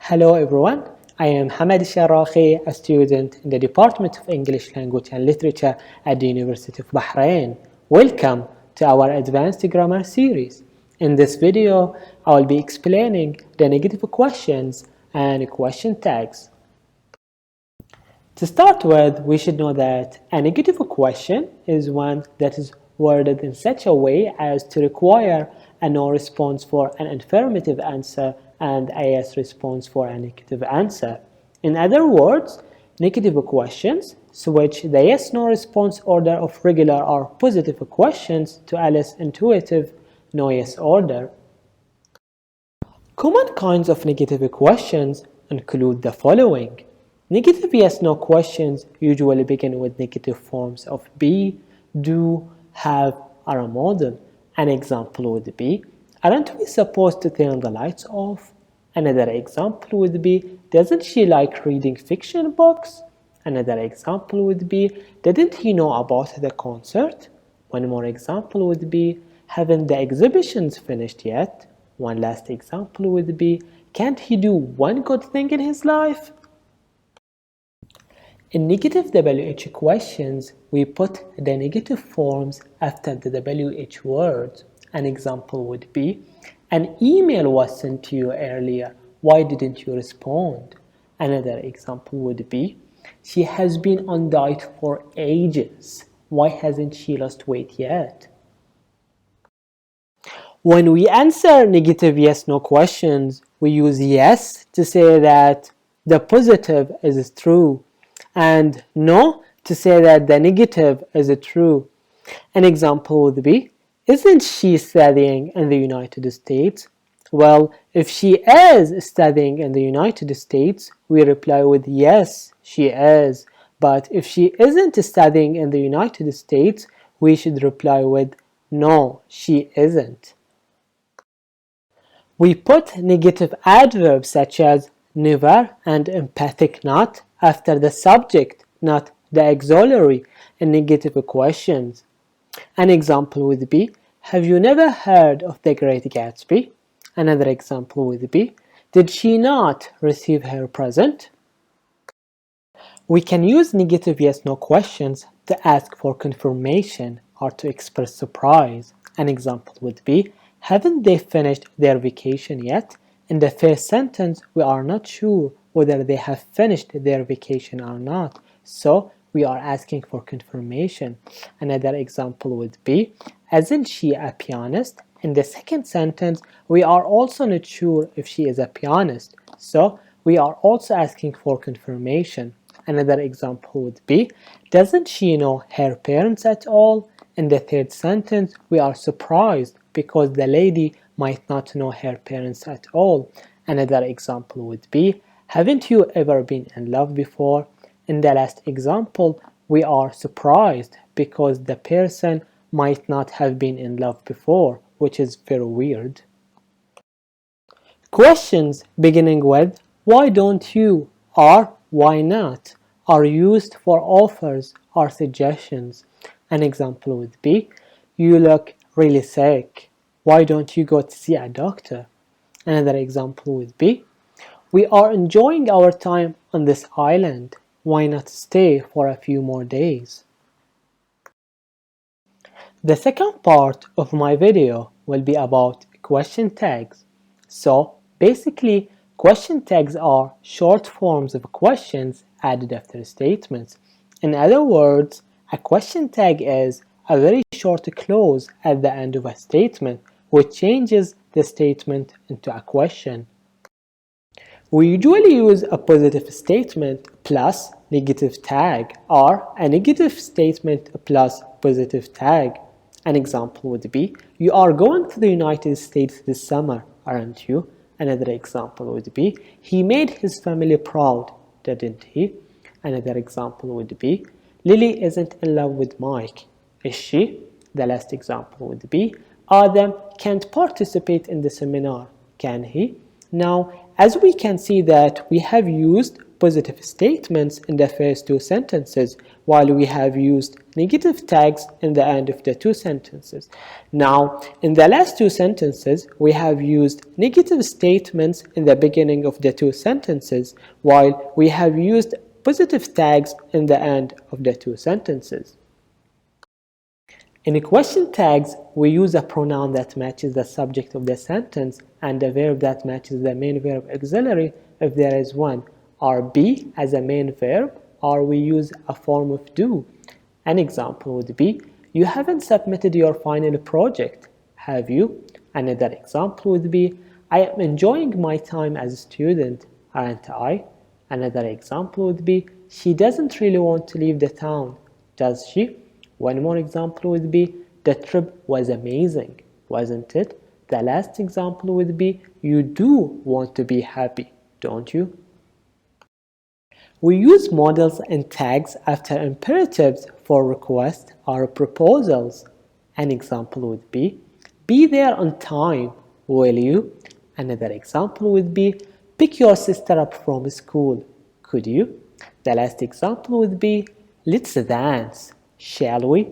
Hello everyone, I am Mohammed Al-Sharakhi, a student in the Department of English Language and Literature at the University of Bahrain. Welcome to our Advanced Grammar series. In this video, I will be explaining the negative questions and question tags. To start with, we should know that a negative question is one that is worded in such a way as to require a no response for an affirmative answer and a yes response for a negative answer. In other words, negative questions switch the yes-no response order of regular or positive questions to a less intuitive no-yes order. Common kinds of negative questions include the following. Negative yes-no questions usually begin with negative forms of be, do, have, or a modal. An example would be, aren't we supposed to turn the lights off? Another example would be, doesn't she like reading fiction books? Another example would be, didn't he know about the concert? One more example would be, haven't the exhibitions finished yet? One last example would be, can't he do one good thing in his life? In negative WH questions, we put the negative forms after the WH words. An example would be, an email was sent to you earlier, why didn't you respond? Another example would be, she has been on diet for ages, why hasn't she lost weight yet? When we answer negative yes-no questions, we use yes to say that the positive is true and no to say that the negative is true. An example would be, isn't she studying in the United States? Well, if she is studying in the United States, we reply with yes, she is. But if she isn't studying in the United States, we should reply with no, she isn't. We put negative adverbs such as never and emphatic not after the subject, not the auxiliary, in negative questions. An example would be, have you never heard of The Great Gatsby? Another example would be, did she not receive her present? We can use negative yes-no questions to ask for confirmation or to express surprise. An example would be, haven't they finished their vacation yet? In the first sentence, we are not sure whether they have finished their vacation or not, so we are asking for confirmation. Another example would be, isn't she a pianist? In the second sentence, we are also not sure if she is a pianist, so we are also asking for confirmation. Another example would be, doesn't she know her parents at all? In the third sentence, we are surprised because the lady might not know her parents at all. Another example would be, haven't you ever been in love before? In the last example, we are surprised because the person might not have been in love before, which is very weird. Questions beginning with why don't you or why not are used for offers or suggestions. An example would be, you look really sick. Why don't you go to see a doctor? Another example would be, we are enjoying our time on this island. Why not stay for a few more days? The second part of my video will be about question tags. So basically, question tags are short forms of questions added after statements. In other words, a question tag is a very short clause at the end of a statement which changes the statement into a question. We usually use a positive statement plus negative tag or a negative statement plus positive tag. An example would be, you are going to the United States this summer, aren't you? Another example would be, he made his family proud, didn't he? Another example would be, Lily isn't in love with Mike, is she? The last example would be, Adam can't participate in the seminar, can he? Now, as we can see that we have used positive statements in the first two sentences, while we have used negative tags in the end of the two sentences. Now, in the last two sentences, we have used negative statements in the beginning of the two sentences, while we have used positive tags in the end of the two sentences. In question tags, we use a pronoun that matches the subject of the sentence and a verb that matches the main verb auxiliary if there is one, or be as a main verb, or we use a form of do. An example would be, you haven't submitted your final project, have you? Another example would be, I am enjoying my time as a student, aren't I? Another example would be, she doesn't really want to leave the town, does she? One more example would be, the trip was amazing, wasn't it? The last example would be, you do want to be happy, don't you? We use modals and tags after imperatives for requests or proposals. An example would be there on time, will you? Another example would be, pick your sister up from school, could you? The last example would be, let's dance, shall we?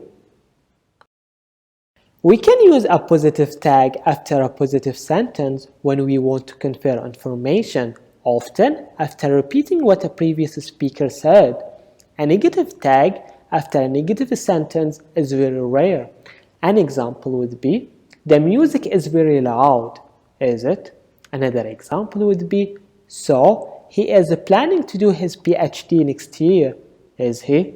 We can use a positive tag after a positive sentence when we want to confer information, often after repeating what a previous speaker said. A negative tag after a negative sentence is very rare. An example would be, the music is very loud, is it? Another example would be, so he is planning to do his PhD next year, is he?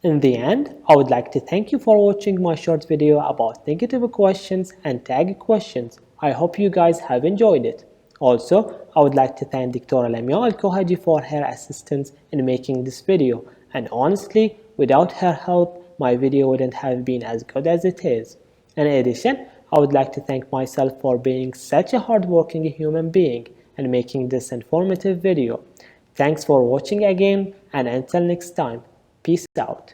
In the end, I would like to thank you for watching my short video about negative questions and tag questions. I hope you guys have enjoyed it. Also, I would like to thank Dr. Lamia Al-Kohaji for her assistance in making this video, and honestly, without her help, my video wouldn't have been as good as it is. In addition, I would like to thank myself for being such a hardworking human being and making this informative video. Thanks for watching again, and until next time, peace out.